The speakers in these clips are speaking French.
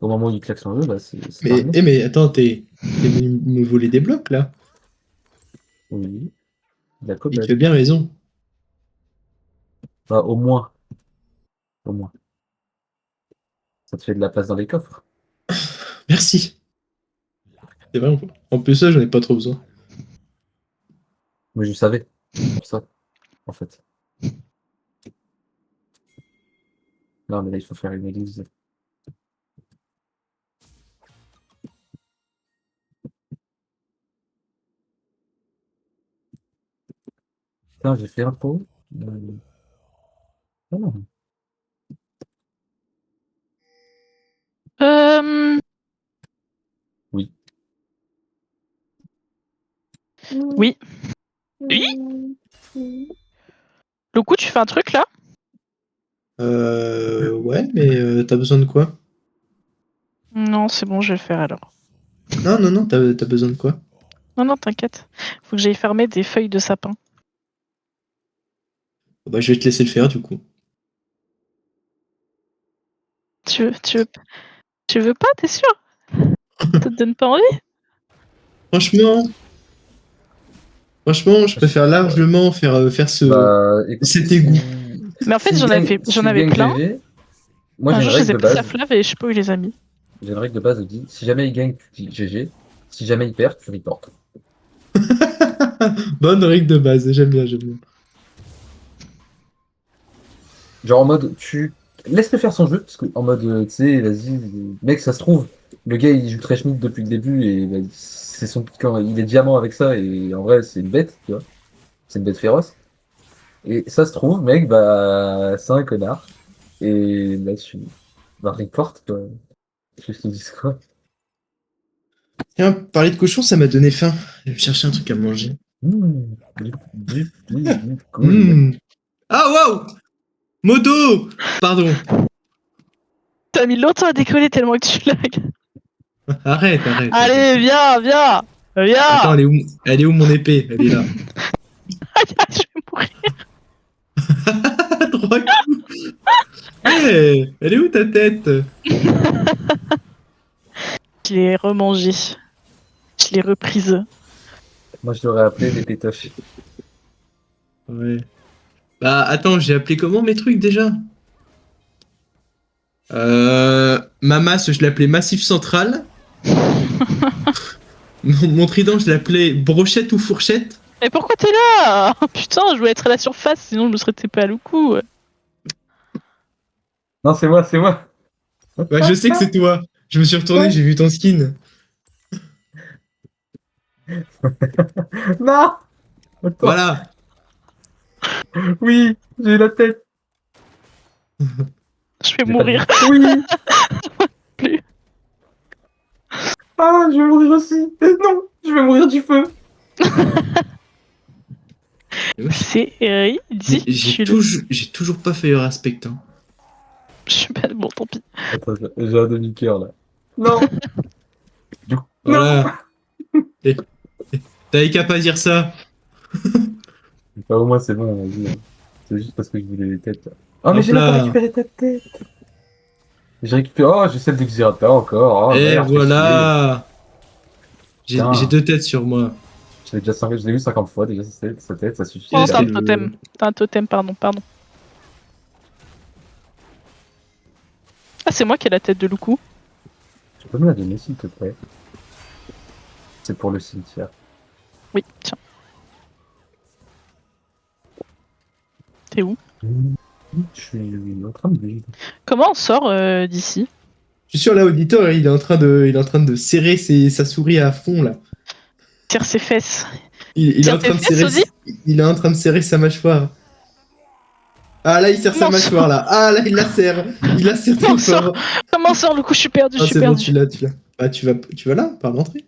Au moment où il claque son jeu, bah c'est Mais, terminé. mais attends, t'es venu me voler des blocs là? Oui, la Et tu as cobble. bien raison. Bah, au moins, au moins. Ça te fait de la place dans les coffres. Merci. C'est vrai. En plus, ça, j'en ai pas trop besoin. Mais je savais, pour ça, en fait. Non, mais là, il faut faire une église. Putain, j'ai fait un pot. Ah non. Euh... Oui. Oui. Oui. Le coup, tu fais un truc là? Ouais, mais t'as besoin de quoi? Non, c'est bon, je vais le faire alors. Non, non, non, t'as besoin de quoi? Non, non, t'inquiète. Faut que j'aille fermer des feuilles de sapin. Bah, je vais te laisser le faire du coup. Tu veux pas, t'es sûr? Ça te donne pas envie? Franchement, franchement, je préfère largement faire Bah, écoute, cet égout. Mais en fait, j'en avais, j'en si avais gagne plein. GG, moi Un j'ai une jour, je les règle ai de passés à base. Flav et je sais pas où il les a mis. J'ai une règle de base qui dit si jamais il gagne, tu dis GG. Si jamais il perd, tu reportes. Bonne règle de base, j'aime bien, j'aime bien. Genre en mode, tu laisse-le faire son jeu, parce que en mode, tu sais, vas-y, mec, ça se trouve, le gars il joue très Schmidt depuis le début et bah, c'est son piquant, il est diamant avec ça et en vrai c'est une bête, tu vois, c'est une bête féroce. Et ça se trouve, mec, bah c'est un connard. Et là tu bah, report, quoi. Je te dis quoi. Tiens, parler de cochon, ça m'a donné faim. Je vais me chercher un truc à manger. Mmh, cool. Mmh. Ah, waouh! Moto! Pardon. T'as mis longtemps à décoller tellement que tu lags. Arrête, arrête, arrête. Allez, viens, viens! Attends, Viens! elle est où mon épée? Elle est là. Aïe, aïe, je vais mourir. Trois coups. Hey, elle est où ta tête? Je l'ai remangé. Je l'ai reprise. Moi je l'aurais appelé les pétoches. Ouais. Bah, attends, j'ai appelé comment mes trucs déjà? Ma masse, je l'appelais Massif Central. Mon trident, je l'appelais Brochette ou Fourchette. Mais pourquoi t'es là? Putain, je voulais être à la surface, sinon je me serais TP à le coup. Non, c'est moi, c'est moi. Bah, je sais que c'est toi. Je me suis retourné, j'ai vu ton skin. Non! Attends. Voilà. Oui, j'ai la tête. Je vais J'ai pas dit. mourir. Oui! Plus. Ah, je vais mourir aussi. Non, je vais mourir du feu. C'est Mais j'ai ridicule. toujours pas fait Aspect. Hein. Je suis pas bon, tant pis. Attends, j'ai un demi-cœur là. Non! Non! Voilà. Et- T'avais qu'à pas dire ça. Bah, au moins, c'est bon, vas-y, hein. C'est juste parce que je voulais les têtes. Là. Oh, mais Hop j'ai même pas là. récupéré ta tête. J'ai récupéré. Oh, j'ai celle d'Exirata encore. Oh, Et merde, fais chier. voilà. J'ai Putain. 2 têtes sur moi. Je l'ai eu 50 fois déjà, sa tête, ça suffit Oh, Qu'est-ce t'as déjà. un que... totem. T'as un totem, pardon. Ah, c'est moi qui ai la tête de Loukou. Tu peux me la donner, s'il te plaît? C'est pour le cimetière. Oui, tiens. T'es où? Je suis en train de vivre. Comment on sort d'ici? Je suis sûr, là, auditeur, il est en train de serrer sa souris à fond, là. Tire ses fesses. Il est Tire en tes train de fesses, serrer, Ozzy? il est en train de serrer sa mâchoire. Ah, là, il serre sa Comment on mâchoire, sort? là. Ah, là, il la serre. Il la serre Comment trop on sort? fort. Comment on sort, Loukou? Je suis perdu, je Ah, suis c'est bon, perdu. tu l'as. Bah, tu vas là, par l'entrée.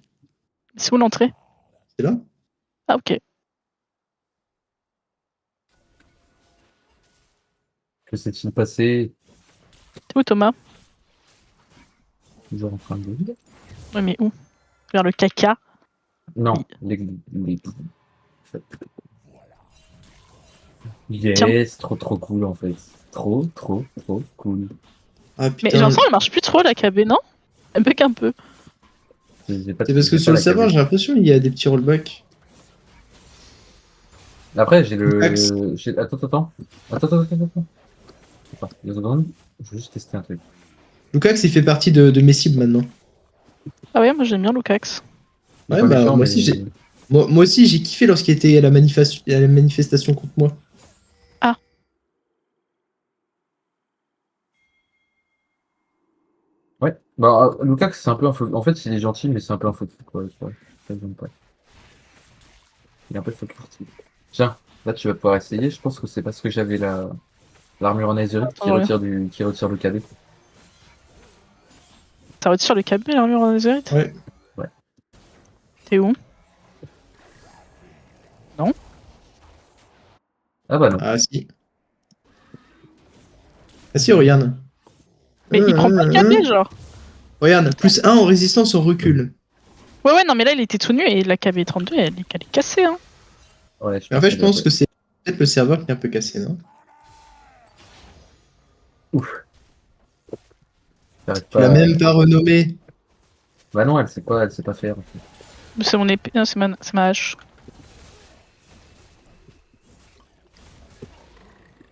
C'est où l'entrée? C'est là. Ah, ok. Que s'est-il passé? T'es où, Thomas? Toujours en train de vivre? Ouais, mais où? Vers le caca. Non, les... en fait. Tiens. Yes, trop cool en fait. Trop cool. Ah, Mais j'ai putain. l'impression qu'elle marche plus trop, la KB, non? Elle bug un peu. J'ai pas- C'est parce que j'ai sur pas le la serveur, KB. j'ai l'impression qu'il y a des petits rollbacks. Après, j'ai Axe. le. Attends. Attends, 2 secondes. Je veux juste tester un truc. Lukax, il fait partie de mes cibles maintenant. Ah ouais, moi j'aime bien Lukax. Il est Ouais, pas bah méchant, moi mais. aussi, moi aussi, j'ai kiffé lorsqu'il était à la manifestation contre moi. Ah, Ouais. Bah, Lukaku, c'est un peu un faux. En fait, il est gentil, mais c'est un peu un faux cul, quoi. J'aime pas. Il est un peu faux cul. Tiens, là, tu vas pouvoir essayer. Je pense que c'est parce que j'avais l'armure en azurite attends, je regarde. qui retire le KB. Ça retire le KB, l'armure en azurite? Ouais. Ouais. T'es où? Non? Ah bah non. Ah si. Ah si, regarde. Mais il prend pas le KB, genre. Regarde, plus 1 en résistance au recul. Ouais, non, mais là il était tout nu et la KB32 elle est cassée, hein. Ouais, je Mais en pense fait, que je j'ai pense pas. que c'est peut-être le serveur qui est un peu cassé, non? Ouf, j'arrive Tu l'as pas. même pas renommé. Bah non, elle sait pas faire, en fait. C'est mon épée, non, c'est ma hache.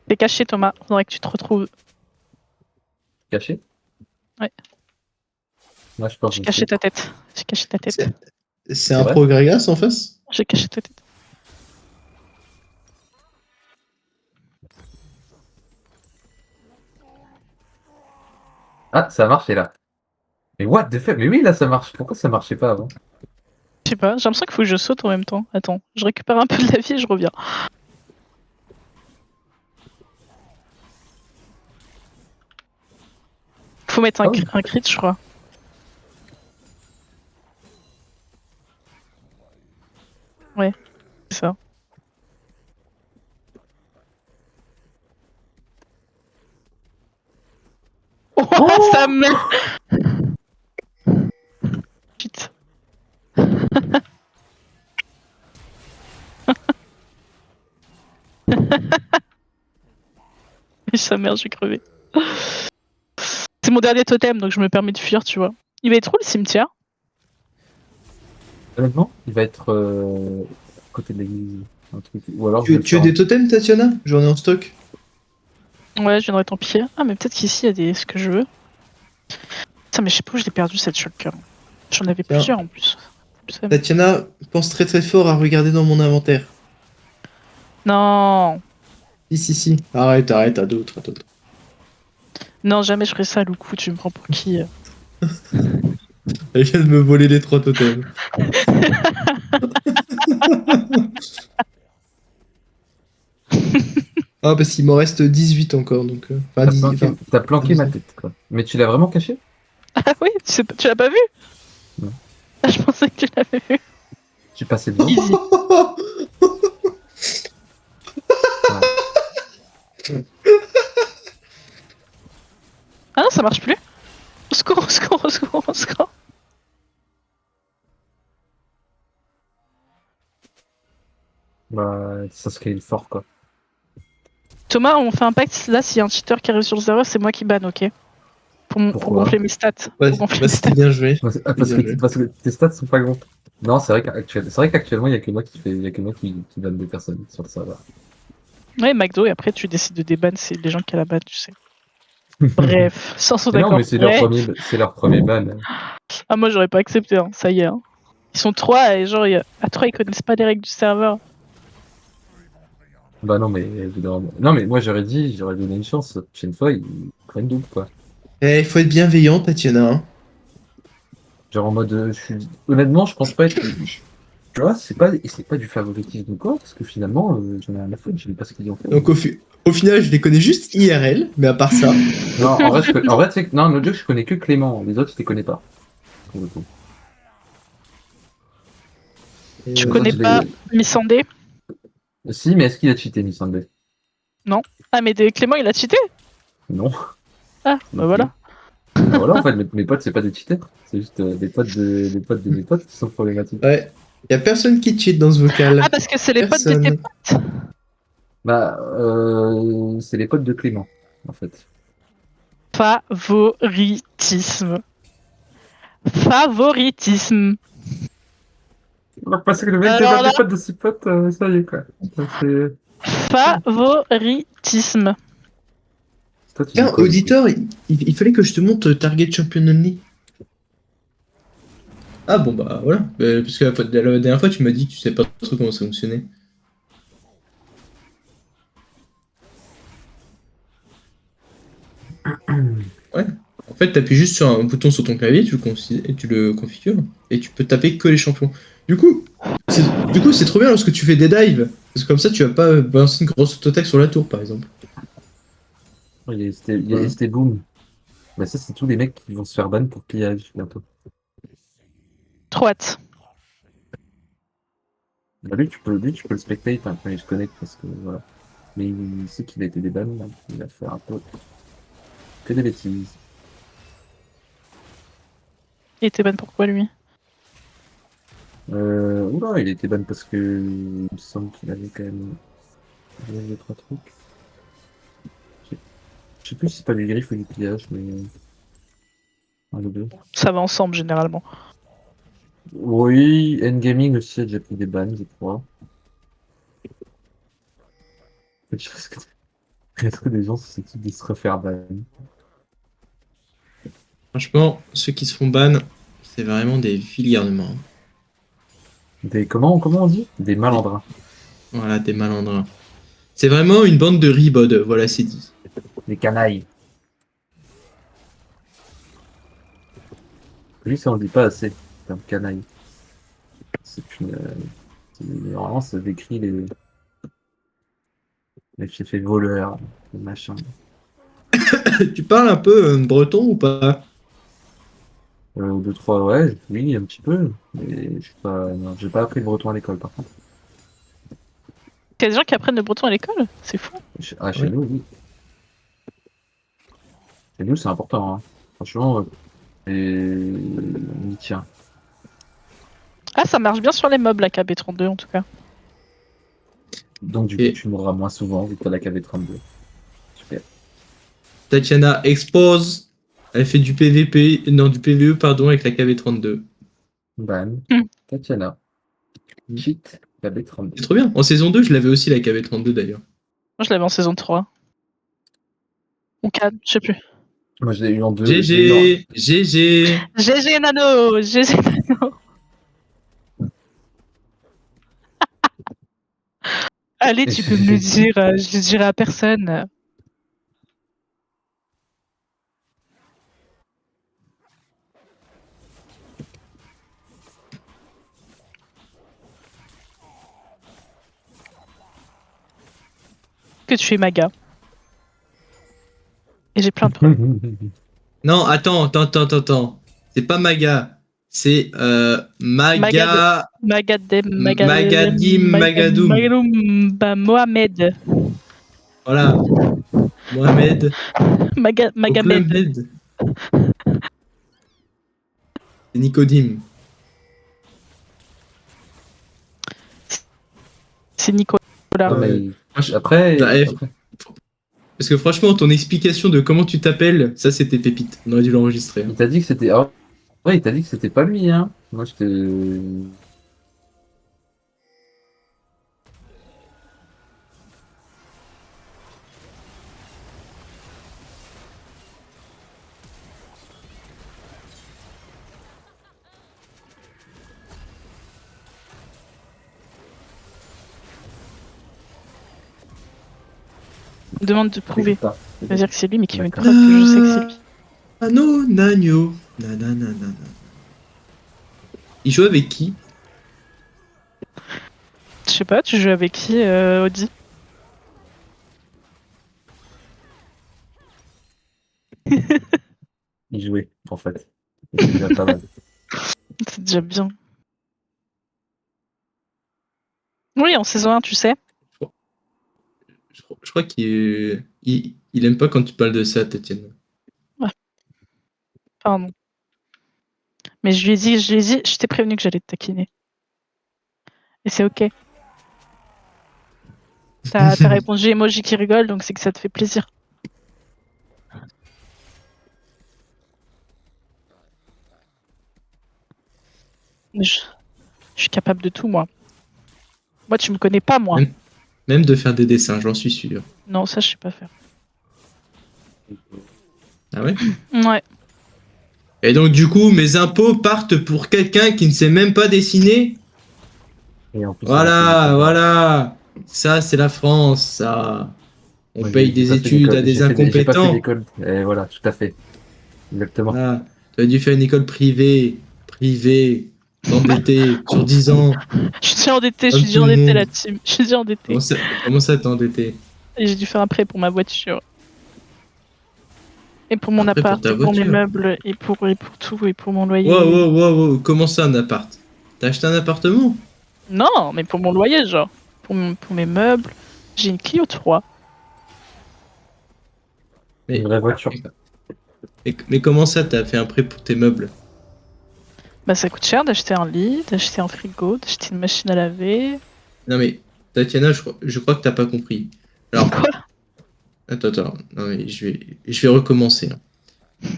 T'es caché, Thomas. Faudrait que tu te retrouves. Caché? Ouais, Moi, je pense j'ai que je caché sais. ta tête. J'ai caché ta tête. C'est C'est un vrai? progrès en face? J'ai caché ta tête. Ah, ça a marché là. Mais what the fuck? Mais oui, là, ça marche. Pourquoi ça marchait pas avant? Je sais pas, j'ai l'impression qu'il faut que je saute en même temps. Attends, je récupère un peu de la vie et je reviens. Faut mettre Ah oui. un crit, je crois. Ouais, c'est ça. Oh, ça Oh! me... Putain. Et sa mère, je vais crever. C'est mon dernier totem, donc je me permets de fuir, tu vois. Il va être où le cimetière? Honnêtement, il va être à côté de l'église. Un truc. Ou alors je vais le Tu as faire. des totems, Tatiana? J'en ai en stock. Ouais, je viendrai t'en piquer. Ah, mais peut-être qu'ici, il y a ce que je veux. Putain, mais je sais pas où je l'ai perdu, cette shotgun. J'en avais Tiens, plusieurs en plus. Tatiana, pense très très fort à regarder dans mon inventaire. Non, Si. Arrête, à d'autres, à d'autres. non, jamais je ferai ça, Loukou. Tu me prends pour qui? Elle vient de me voler les 3 totems. Ah, parce qu'il m'en reste 18 encore, donc... Enfin, enfin... T'as planqué ma 19. tête, quoi. Mais tu l'as vraiment caché? Ah oui, tu l'as pas vu? Non. Ah, je pensais que tu l'avais vu. Je suis passé devant. Easy. Ouais. Ah non, ça marche plus. Au secours, au secours, au secours, au secours. Bah, ça scale fort, quoi. Thomas, on fait un pacte. Là, s'il y a un cheater qui arrive sur le serveur, c'est moi qui banne, ok? Pour Pourquoi? gonfler mes stats. Ouais, Pour gonfler bah, mes c'était stats. bien joué. C'était bien joué. Parce que tes stats sont pas gros. Non, c'est vrai qu'actuellement, il y a que moi il y a que moi qui banne des personnes sur le serveur. Ouais, McDo, et après, tu décides de déban, c'est les gens qui la battent, tu sais. Bref, sans son Mais non, d'accord. mais Bref. c'est leur premier ban. Ah, moi, j'aurais pas accepté, hein. Ça y est. Hein. Ils sont trois, et genre, à trois, ils connaissent pas les règles du serveur. Bah non, mais évidemment. Non, mais moi j'aurais donné une chance. La prochaine fois, ils prennent double, quoi. Eh, il faut être bienveillant, Tatiana. Hein. Genre en mode, honnêtement, je pense pas être. Tu vois, c'est pas du favoritisme ou quoi, parce que finalement, j'en ai rien à foutre, je sais pas ce qu'ils ont fait. Donc au final, je les connais juste IRL, mais à part ça... Non, en vrai, tu sais que, non, l'autre jeu, je connais que Clément, les autres, je les connais pas. Pour le coup. Tu Les connais autres, je pas Missandé? Si, mais est-ce qu'il a cheaté, Missandei? Non. Ah, mais Clément, il a cheaté? Non. Ah, bah Non plus. voilà. Bah voilà, en fait, mes potes, c'est pas des cheaters. C'est juste des potes qui sont problématiques. Ouais. Y a personne qui cheat dans ce vocal. Ah, parce que c'est les potes de tes Personne. potes. Bah, c'est les potes de Clément, en fait. Favoritisme. Favoritisme. Parce que le mec Alors débat là- des potes de ses potes, ça y est quoi. Ça, c'est- Favoritisme. Toi, tu dis Tiens, quoi du coup? auditeur, il fallait que je te montre Target Champion Only. Ah bon bah voilà. Parce que la dernière fois tu m'as dit que tu sais pas trop comment ça fonctionnait. Ouais. En fait, t'appuies juste sur un bouton sur ton clavier, et tu le configures, et tu peux taper que les champions. Du coup, c'est trop bien lorsque tu fais des dives, parce que comme ça, tu vas pas balancer une grosse auto-attaque sur la tour, par exemple. Il y a Voilà. ST Boom. Bah, ça, c'est tous les mecs qui vont se faire ban pour pillage bientôt. Trop hâte. Bah, lui, tu peux le spectate hein, quand il se connecte parce que voilà. Mais il sait qu'il a été déban, donc il va faire un peu que des bêtises. Il était ban pourquoi lui? Oula, il a été ban parce que il me semble qu'il avait quand même deux, trois trucs. Je sais je sais plus si c'est pas du griffe ou du pillage, mais un des deux. Ça va ensemble généralement. Oui, Endgaming aussi a déjà pris des bans, je crois. En fait, je risque que des gens susceptibles de se refaire ban. Franchement, ceux qui se font ban, c'est vraiment des fils garnements. Comment on dit? Des malandrins. Voilà, des malandrins. C'est vraiment une bande de ribodes, voilà, c'est dit. Des canailles. Lui, ça on le dit pas assez. C'est un canaille. C'est une. Normalement, ça décrit les fiefs voleurs, les machins. Tu parles un peu breton ou pas? Deux, trois, ouais, oui, un petit peu. Mais je suis pas. Non, j'ai pas appris le breton à l'école, par contre. Il y a des gens qui apprennent le breton à l'école? C'est fou. Chez Oui. nous, oui. Chez nous, c'est important, hein. Franchement, et on y tient. Ah, ça marche bien sur les mobs, la KB32 en tout cas. Donc, du coup, Et tu mourras moins souvent vu que t'as la KV32. Super. Tatiana expose. Elle fait du PVP, non, du PVE, pardon, avec la KV32. Ban. Hmm. Tatiana. Cheat. KV32. C'est trop bien. En saison 2, je l'avais aussi, la KV32 d'ailleurs. Moi je l'avais en saison 3. Ou 4, je sais plus. Moi, je l'ai eu en deux. Je l'ai eu en. GG, GG. GG Nano! GG Nano! Allez, tu peux me le dire, je le dirai à personne. Que tu es maga. Et j'ai plein de preuves. Non, attends. C'est pas Maga. C'est Magad, Maga. Magadem, Magadim, Magadoum. Bah, Mohamed. Voilà. Mohamed. Magamed. Oklamed. C'est Nicodim. C'est Nicolas. Non, Ouais. mais Franch- après, Bah, après, Parce que franchement, ton explication de comment tu t'appelles, ça c'était pépite. On aurait dû l'enregistrer. il t'a dit que c'était. Ah, ouais, il t'a dit que c'était pas lui, hein. Moi, je te. Il me demande de prouver. T'écoutes pas. Ça veut dire que c'est lui, mais qui veut une D'accord. preuve que je sais que c'est lui. Ah non, Nagno. Nanana. Il joue avec qui? Je sais pas, tu joues avec qui, Audi? Il jouait, en fait. Et c'est déjà pas mal. C'est déjà bien. Oui, en saison 1, tu sais. Je crois il aime pas quand tu parles de ça, Tatiana. Pardon. Mais je lui ai dit, je t'ai prévenu que j'allais te taquiner. Et c'est ok. T'as répondu emoji qui rigole, donc c'est que ça te fait plaisir. Je, je suis capable de tout, moi. Moi, tu me connais pas, moi. Même, même de faire des dessins, j'en suis sûr. Non, ça, je sais pas faire. Ah ouais? Ouais. Et donc, du coup, mes impôts partent pour quelqu'un qui ne sait même pas dessiner? Et en plus, il a fait une Voilà, école. voilà. Ça, c'est la France, ça. On Moi, paye j'ai des pas fait études à d'école. des J'ai pas fait incompétents. d'école. Et voilà, tout à fait. Exactement. Ah, tu as dû faire une école privée, t'endetter sur 10 ans, Je suis déjà endettée, je suis comme déjà tout le endettée, la monde. team. Je suis déjà endettée. Comment ça t'es endetté? Et j'ai dû faire un prêt pour ma voiture. Et pour mon Après, pour appart, ta et pour mes voiture. meubles, et pour tout, et pour mon Wow, loyer. wow, wow, wow. Comment ça, un appart? T'as acheté un appartement? Non, mais pour mon loyer, genre. Pour mes meubles. J'ai une Clio 3. Une Mais, vraie voiture, ça. mais comment ça, t'as fait un prêt pour tes meubles? Bah, ça coûte cher d'acheter un lit, d'acheter un frigo, d'acheter une machine à laver. Non, mais, Tatiana, je crois que t'as pas compris. Alors, Quoi? attends. Non, mais je vais recommencer, hein.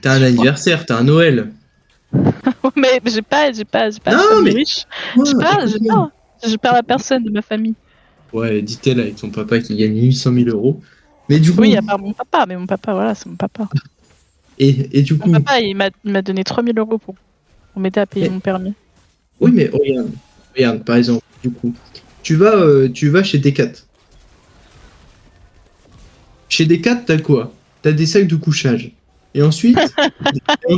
T'as un Dis-moi. anniversaire, t'as un Noël. Mais j'ai pas de Non, famille mais riche. J'ai écoute-moi, pas, j'ai écoute-moi. pas. Je parle à personne de ma famille. Ouais, dit-elle avec son papa qui gagne 800 000 euros. Mais du Oui, coup, à part mon papa, mais mon papa, voilà, c'est mon papa. et du Mon coup, papa, il m'a donné 3 000 € pour m'aider à payer mais, mon permis. oui, mais regarde, par exemple, du coup, tu vas chez Decat. Chez Decat, t'as quoi? T'as des sacs de couchage. Et ensuite, t'as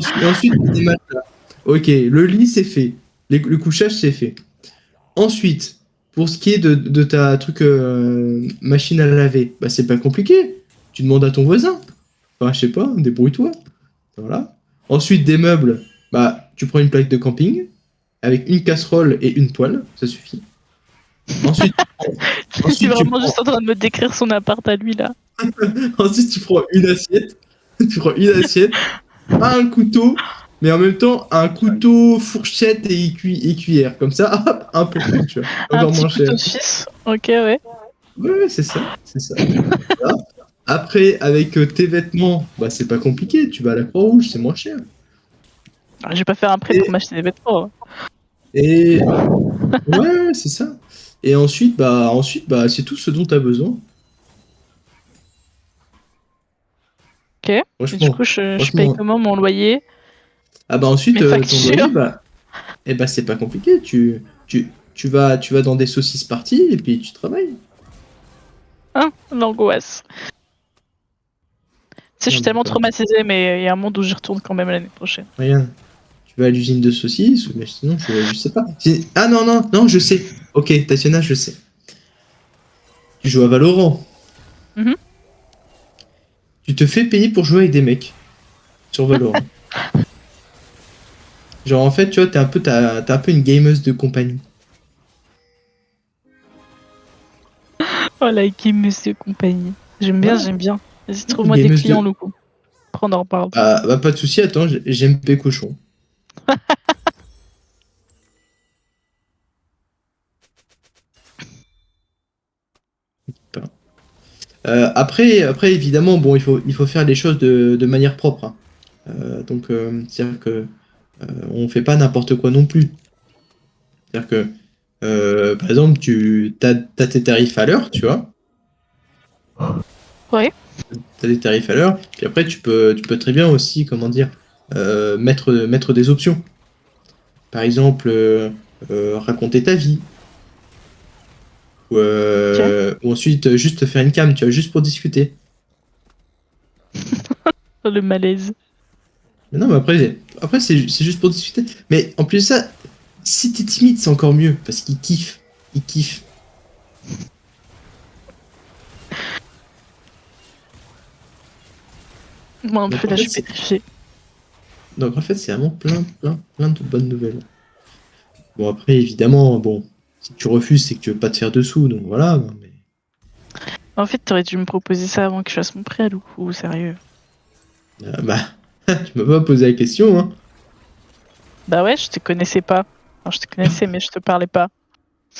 des matelas. Ok, le lit, c'est fait. Le couchage, c'est fait. Ensuite, pour ce qui est de ta truc machine à laver, bah c'est pas compliqué. Tu demandes à ton voisin. Enfin, je sais pas, débrouille-toi. Voilà. Ensuite, des meubles, bah tu prends une plaque de camping avec une casserole et une poêle, ça suffit. Ensuite, C'est ensuite tu vraiment prends, juste en train de me décrire son appart à lui, là. ensuite tu prends une assiette. Tu prends une assiette, un couteau, mais en même temps un couteau, fourchette et cuillère. Comme ça, hop, un pour tout, tu vois. Un Encore petit moins cher. couteau suisse. Ok, ouais. Ouais, c'est ça, c'est ça. Voilà. Après, avec tes vêtements, bah c'est pas compliqué, tu vas à la Croix-Rouge, c'est moins cher. Je vais pas faire un prêt pour Et, m'acheter des vêtements, hein. et ouais, c'est ça. Et ensuite, c'est tout ce dont tu as besoin. Ok. Et du Franchement, coup, je paye franchement. comment mon loyer, Ah bah ensuite, mes ton loyer, factures. c'est pas compliqué. Tu vas dans des saucisses parties et puis tu travailles. Hein, l'angoisse. Tu sais, je Non, suis mais tellement attends, traumatisée, mais il y a un monde où j'y retourne quand même l'année prochaine. regarde. Tu vas à l'usine de saucisses, mais sinon, je sais pas. Ah non, non, non, je sais. Ok, Tatiana, je sais. Tu joues à Valorant. Mhm. Tu te fais payer pour jouer avec des mecs sur Valorant. Genre, en fait, tu vois, t'es un peu une gameuse de compagnie. Oh, la game, monsieur compagnie. J'aime bien, Voilà, j'aime bien. Vas-y, une trouve-moi des gameuse clients, de. Loukou. Après, on en reparle. Ah, bah, pas de souci, attends, j'aime P cochon. Après, évidemment, bon, il faut faire les choses de manière propre, hein. Donc, c'est-à-dire que on fait pas n'importe quoi non plus. C'est-à-dire que, par exemple, t'as tes tarifs à l'heure, tu vois. Ouais. T'as des tarifs à l'heure, puis après, tu peux très bien aussi, comment dire, mettre des options. Par exemple, raconter ta vie. Ok. Ou ensuite, juste faire une cam, tu vois, juste pour discuter. Oh, le malaise. Mais non, mais après c'est juste pour discuter. Mais en plus de ça, si t'es timide, c'est encore mieux, parce qu'il kiffe. Il kiffe. Moi non Donc plus, en là, je fait, suis pétrifiée. c'est vraiment plein de bonnes nouvelles. Bon, après, évidemment, bon, si tu refuses, c'est que tu veux pas te faire de sous, donc voilà. Mais, En fait, t'aurais dû me proposer ça avant que je fasse mon prêt, Loukou, sérieux. bah, tu m'as pas posé la question, hein. Bah ouais, je te connaissais pas. Enfin, je te connaissais, mais je te parlais pas.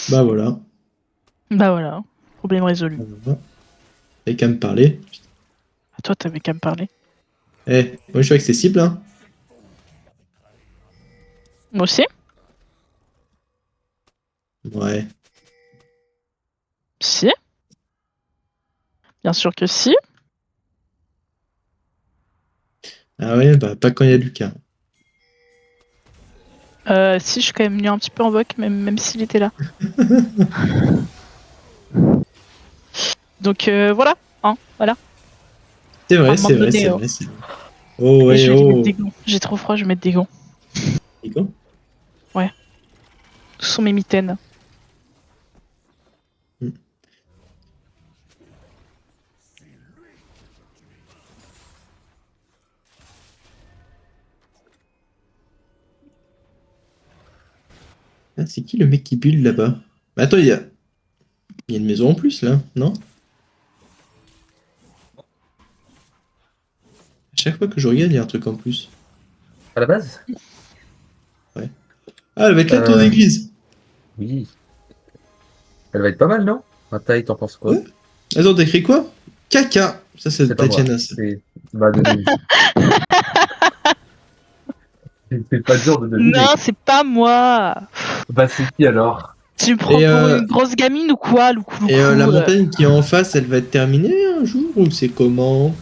Bah voilà. Bah voilà, problème résolu. T'avais qu'à me parler. À toi, t'avais qu'à me parler. Moi je suis accessible, hein. Moi aussi. sûr que si. Ah ouais, bah pas quand il y a Lucas. Si, je suis quand même venu un petit peu en voc, même s'il était là. Donc voilà, hein, voilà. C'est À un vrai, moment c'est vrai, donné, c'est oh. vrai, c'est vrai. Oh Et je ouais, vais lui mettre oh. des gants. J'ai trop froid, je vais mettre des gants. Nico. Ce sont mes mitaines. Hmm. Ah, c'est qui le mec qui bulle là-bas? Mais attends, il y a une maison en plus là, non? À chaque fois que je regarde, il y a un truc en plus. À la base? Ouais. Ah, elle va être la tour Euh, d'église. oui. Elle va être pas mal, non? Ma taille, t'en penses quoi? Ouais. Attends, t'as écrit quoi? Caca. Ça, C'est c'est pas moi. Tatiana, ça. C'est bah, devine. C'est pas dur de deviner. Non, c'est pas moi. Bah, c'est qui alors? Tu me prends Et, pour euh, une grosse gamine ou quoi, loucou la loucou montagne qui est en face, elle va être terminée un jour ou c'est comment?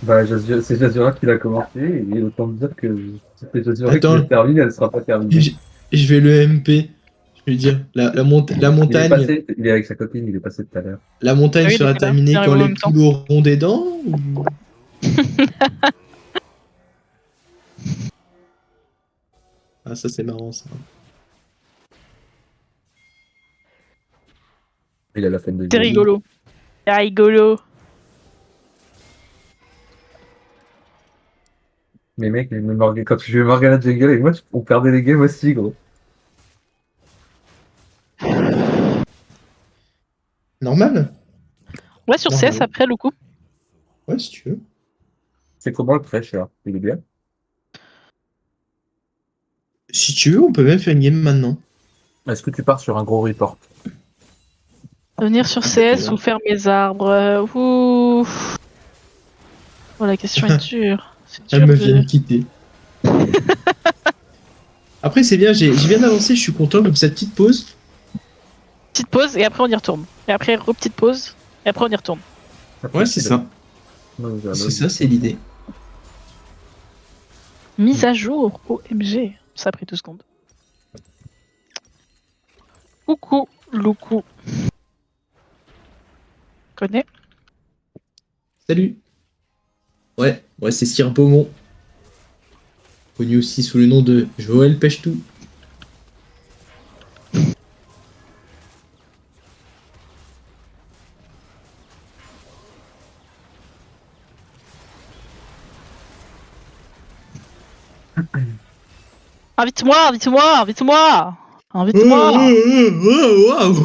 Bah, c'est Jazura qui l'a commencé, et autant me dire que si c'est Jazura qui la Attends, termine, elle sera pas terminée. je, je vais le MP. Je vais dire, la Il est montagne, passé, il est avec sa copine, il est passé tout à l'heure. la montagne Ah oui, il sera était là. Il terminée arrive quand en les même temps. poules auront des dents ou- Ah, ça c'est marrant ça. Il a la fin de C'est vie. rigolo. C'est rigolo. Mais mec, quand tu jouais Morgana Jungle avec moi, on perdait les games aussi, gros. Normal? Ouais, sur CS Normal. après, loucou. Ouais, si tu veux. C'est comment le prêche, là? Il est bien? Si tu veux, on peut même faire une game maintenant. Est-ce que tu pars sur un gros report? Venir sur CS ou faire mes arbres. Ouh. Oh, la question est dure. C'est Elle dur me vient de. de quitter. Après, c'est bien, j'ai bien avancé, je suis content, comme cette petite pause. Petite pause et après on y retourne. Et après, petite pause et après on y retourne. Ouais, c'est ça. Non, j'ai un C'est autre. ça, c'est l'idée. Mise à jour. OMG. Ça a pris 2 secondes. Coucou, loucou. Connais? Salut. Ouais, c'est Sir Beaumont. Connu aussi sous le nom de Joël Pechtou. Invite-moi, invite-moi, invite-moi! Invite-moi! Waouh!